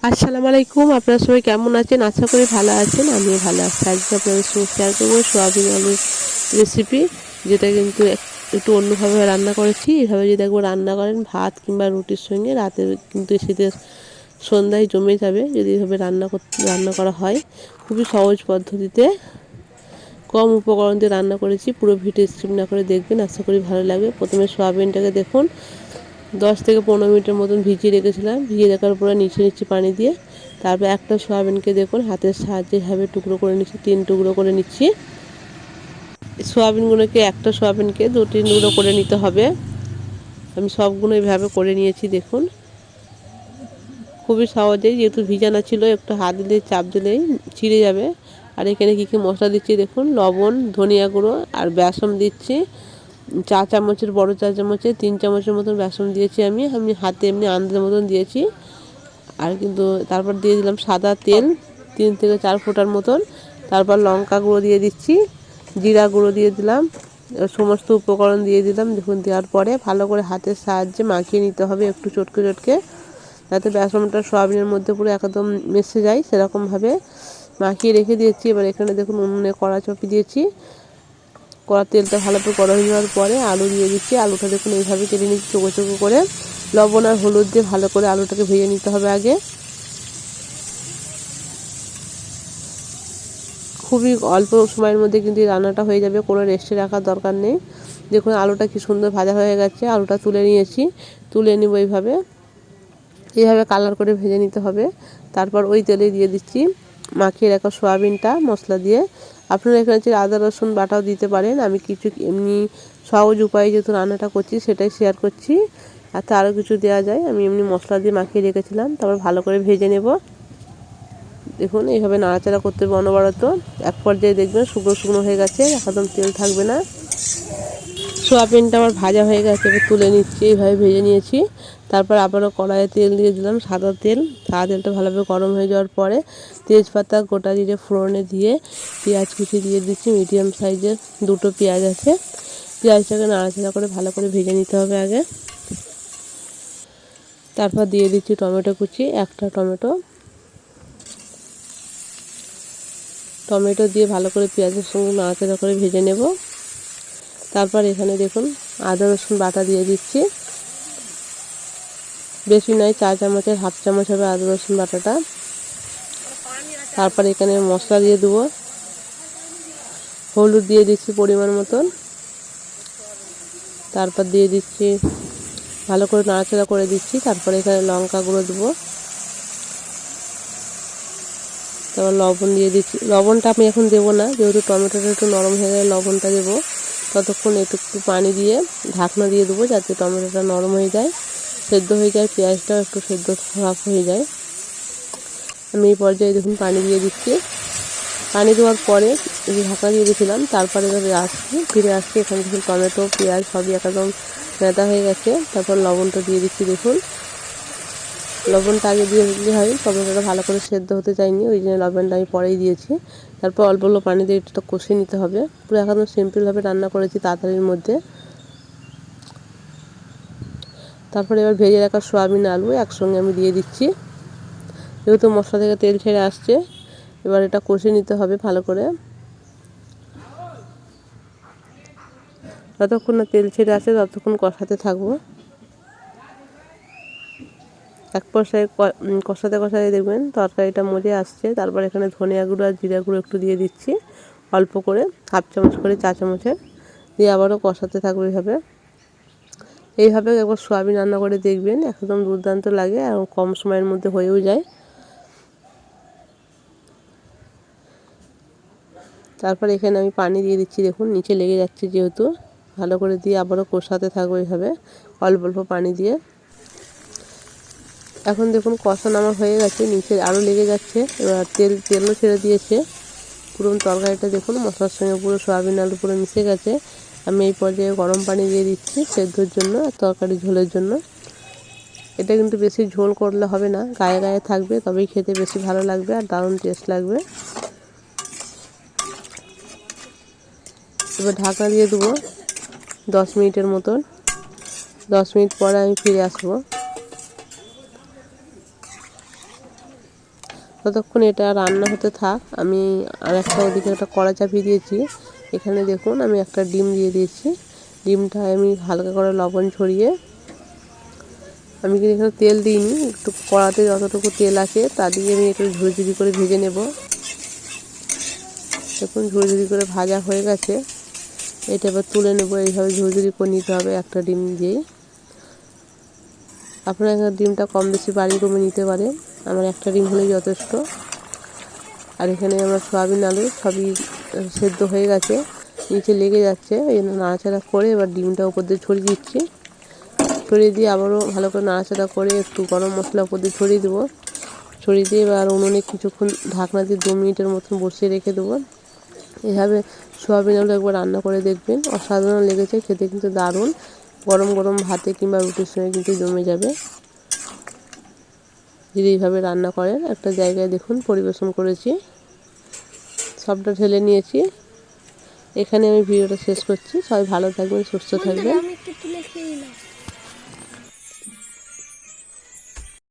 আসসালামু আলাইকুম। আপনারা সবাই কেমন আছেন? আশা করি ভালো আছেন। আমিও ভালো আছি। আজকে আপনাদের সঙ্গে শেয়ার করব সোয়াবিন আলুর রেসিপি, যেটা কিন্তু একটু অন্যভাবে রান্না করেছি। এভাবে যদি একবার রান্না করেন ভাত কিংবা রুটির সঙ্গে, রাতে কিন্তু শীতের সন্ধ্যায় জমে যাবে যদি এভাবে রান্না করা হয়। খুবই সহজ পদ্ধতিতে কম উপকরণ দিয়ে রান্না করেছি। পুরো ভিডিও স্কিপ না করে দেখবেন, আশা করি ভালো লাগবে। প্রথমে সোয়াবিনটাকে দেখুন 10 থেকে 15 মিনিটের মতন ভিজিয়ে রেখেছিলাম। ভিজিয়ে রাখার পরে নিচ্ছি পানি দিয়ে। তারপর একটা সোয়াবিনকে দেখুন হাতের সাহায্যে এভাবে টুকরো করে নিচ্ছি, 3 টুকরো করে নিচ্ছি। সোয়াবিনগুলোকে একটা সোয়াবিনকে 2-3 টুকরো করে নিতে হবে। আমি সবগুলো এভাবে করে নিয়েছি দেখুন। খুবই সহজেই, যেহেতু ভিজানো ছিল, একটু হাত দিলেই চাপ দিলেই ছিঁড়ে যাবে। আর এখানে কী কী মশলা দিচ্ছি দেখুন: লবণ, ধনিয়া গুঁড়ো আর বেসন দিচ্ছি। চা চামচের, বড় চা চামচে 3 চামচের মতন বেসন দিয়েছি। আমি হাতে এমনি আন্দাজের মতন দিয়েছি। আর কিন্তু তারপর দিয়ে দিলাম সাদা তেল 3 থেকে 4 ফোঁটার মতন। তারপর লঙ্কা গুঁড়ো দিয়ে দিচ্ছি, জিরা গুঁড়ো দিয়ে দিলাম, সমস্ত উপকরণ দিয়ে দিলাম। দেখুন, দেওয়ার পরে ভালো করে হাতের সাহায্যে মাখিয়ে নিতে হবে, একটু চটকে চটকে, যাতে বেসনটা সোয়াবিনের মধ্যে পুরো একদম মিশে যায়, সেরকমভাবে মাখিয়ে রেখে দিয়েছি। এবার এখানে দেখুন উনুনে কড়া চাপিয়ে দিয়েছি। কড়ার তেলটা ভালো করে গরম হয়ে যাওয়ার পরে আলু দিয়ে দিচ্ছি। আলুটা দেখুন এইভাবে কেটে নিচ্ছি চৌকো চৌকো করে। লবণ আর হলুদ দিয়ে ভালো করে আলুটাকে ভেজে নিতে হবে আগে। খুবই অল্প সময়ের মধ্যে কিন্তু এই রান্নাটা হয়ে যাবে, কোনো রেস্টে রাখার দরকার নেই। দেখুন আলুটা কি সুন্দর ভাজা হয়ে গেছে। আলুটা তুলে নিয়েছি, তুলে নিব এইভাবে কালার করে ভেজে নিতে হবে। তারপর ওই তেলে দিয়ে দিচ্ছি মাখিয়ে রাখা সোয়াবিনটা মশলা দিয়ে। আপনারা এখানে আদা রসুন বাটাও দিতে পারেন। আমি কিছু এমনি সহজ উপায়ে যেহেতু রান্নাটা করছি সেটাই শেয়ার করছি। আর তো আরও কিছু দেওয়া যায়। আমি এমনি মশলা দিয়ে মাখিয়ে রেখেছিলাম, তারপর ভালো করে ভেজে নেব। দেখুন এইভাবে নাড়াচাড়া করতে হবে অনবরত। এক পর্যায়ে দেখবেন শুকনো শুকনো হয়ে গেছে, একদম তেল থাকবে না। সোয়াবিনটা আমার ভাজা হয়ে গেছে, এবার তুলে নিচ্ছি। এইভাবে ভেজে নিয়েছি। তারপর আবারও কড়াইয়ে তেল দিয়ে দিলাম, সাদা তেল। সাদা তেলটা ভালোভাবে গরম হয়ে যাওয়ার পরে তেজপাতা, গোটা জিরে ফোড়নে দিয়ে পেঁয়াজ কুচি দিয়ে দিচ্ছি। মিডিয়াম সাইজের 2টো পেঁয়াজ আছে। পেঁয়াজটাকে নাড়াচাড়া করে ভালো করে ভেজে নিতে হবে আগে। তারপর দিয়ে দিচ্ছি টমেটো কুচি, একটা টমেটো দিয়ে ভালো করে পেঁয়াজের সঙ্গে নাড়াচাড়া করে ভেজে নেব। তারপর এখানে দেখুন আদা রসুন বাটা দিয়ে দিচ্ছি। বেশি নয়, চা চামচের হাফ চামচ হবে আদা রসুন বাটাটা। তারপর এখানে মশলা দিয়ে দেবো। হলুদ দিয়ে দিচ্ছি পরিমাণ মতন। তারপর দিয়ে দিচ্ছি, ভালো করে নাড়াচাড়া করে দিচ্ছি। তারপরে এখানে লঙ্কা গুঁড়ো দেবো। তারপর লবণ দিয়ে দিচ্ছি। লবণটা আমি এখন দেবো না, যেহেতু টমেটোটা একটু নরম হয়ে গেলে লবণটা দেবো। ততক্ষণ একটু পানি দিয়ে ঢাকনা দিয়ে দেবো, যাতে টমেটোটা নরম হয়ে যায়, সেদ্ধ হয়ে যায়, পেঁয়াজটাও একটু সেদ্ধ ভাব হয়ে যায়। আমি এই পর্যায়ে দেখুন পানি দিয়ে দিচ্ছি। পানি দেওয়ার পরে ঢাকা দিয়ে দিয়েছিলাম। তারপরে ফিরে আসছি। এখানে দেখুন টমেটো, পেঁয়াজ সবই একদম নেতা হয়ে গেছে। তারপর লবণটা দিয়ে দিচ্ছি। দেখুন লবণটা আগে দিয়ে দিলে হয়, টমেটোটা ভালো করে সেদ্ধ হতে চাইনি, ওই জন্য লবণটা আমি পরেই দিয়েছি। তারপর অল্প অল্প পানি দিয়ে এটা কষিয়ে নিতে হবে। পুরো একদম সিম্পলভাবে রান্না করেছি, তাড়াতাড়ির মধ্যে। তারপরে এবার ভেজে রাখা সোয়াবিন আলু একসঙ্গে আমি দিয়ে দিচ্ছি। যেহেতু মশলা থেকে তেল ছেড়ে আসছে, এবার এটা কষিয়ে নিতে হবে ভালো করে। যতক্ষণ না তেল ছেড়ে আসে ততক্ষণ কষাতে থাকবো। এক পর্যায়ে কষাতে কষাতে দেখবেন তরকারিটা মজে আসছে। তারপর এখানে ধনিয়া গুঁড়ো আর জিরা গুঁড়ো একটু দিয়ে দিচ্ছি, অল্প করে, হাফ চামচ করে, চা চামচের। দিয়ে আবারও কষাতে থাকবো এইভাবে একবার সোয়াবিন রান্না করে দেখবেন, একদম দুর্দান্ত লাগে এবং কম সময়ের মধ্যে হয়েও যায়। তারপর এখানে আমি পানি দিয়ে দিচ্ছি। দেখুন নিচে লেগে যাচ্ছে, যেহেতু ভালো করে দিয়ে আবারও কষাতে থাকবো এইভাবে অল্প অল্প পানি দিয়ে। এখন দেখুন কষানো আমার হয়ে গেছে, নিচে আরও লেগে যাচ্ছে। এবার তেলও ছেড়ে দিয়েছে পুরো তরকারিটা। দেখুন মশলার সঙ্গে পুরো সোয়াবিন আলু পুরো মিশে গেছে। আমি এই পর্যায়ে গরম পানি দিয়ে দিচ্ছি সেদ্ধর জন্য আর তরকারি ঝোলের জন্য। এটা কিন্তু বেশি ঝোল করলে হবে না, গায়ে গায়ে থাকবে, তবেই খেতে বেশি ভালো লাগবে আর দারুণ টেস্ট লাগবে। এবার ঢাকনা দিয়ে দেবো 10 মিনিটের মতন। 10 মিনিট পরে আমি ফিরে আসবো। ততক্ষণ এটা রান্না হতে থাক। আমি আর একটা ওদিকে একটা কড়া চাপিয়ে দিয়েছি। এখানে দেখুন আমি একটা ডিম দিয়ে দিয়েছি। ডিমটা আমি হালকা করে লবণ ছড়িয়ে, আমি কিন্তু এখানে তেল দিইনি, একটু কড়াতে যতটুকু তেল আছে তা দিয়ে আমি একটু ঝুরঝুরি করে ভেজে নেব। দেখুন ঝুরঝুরি করে ভাজা হয়ে গেছে। এটা এবার তুলে নেব। এইভাবে ঝুরঝুরি করে নিতে হবে একটা ডিম দিয়েই। আপনারা এখানে ডিমটা কম বেশি বাড়িয়ে কমে নিতে পারেন, আমার একটা ডিম হলেই যথেষ্ট। আর এখানে আমার সয়াবিন আলু সবই সেদ্ধ হয়ে গেছে, নিচে লেগে যাচ্ছে, এই জন্য নাড়াচাড়া করে এবার ডিমটা উপর দিয়ে ছড়িয়ে দিচ্ছি। ছড়িয়ে দিয়ে আবারও ভালো করে নাড়াচাড়া করে একটু গরম মশলা উপর দিয়ে ছড়িয়ে দেবো। ছড়িয়ে দিয়ে এবার উনুনে কিছুক্ষণ ঢাকনা দিয়ে 2 মিনিটের মতন বসিয়ে রেখে দেবো। এভাবে সয়াবিন আলু একবার রান্না করে দেখবেন, অসাধারণ লেগেছে খেতে, কিন্তু দারুণ। গরম গরম ভাতে কিংবা রুটির সঙ্গে কিন্তু জমে যাবে যদি এইভাবে রান্না করেন। একটা জায়গায় দেখুন পরিবেশন করেছি, সবটা ঢেলে নিয়েছি। এখানে আমি ভিডিওটা শেষ করছি। সবাই ভালো থাকবেন, সুস্থ থাকবেন।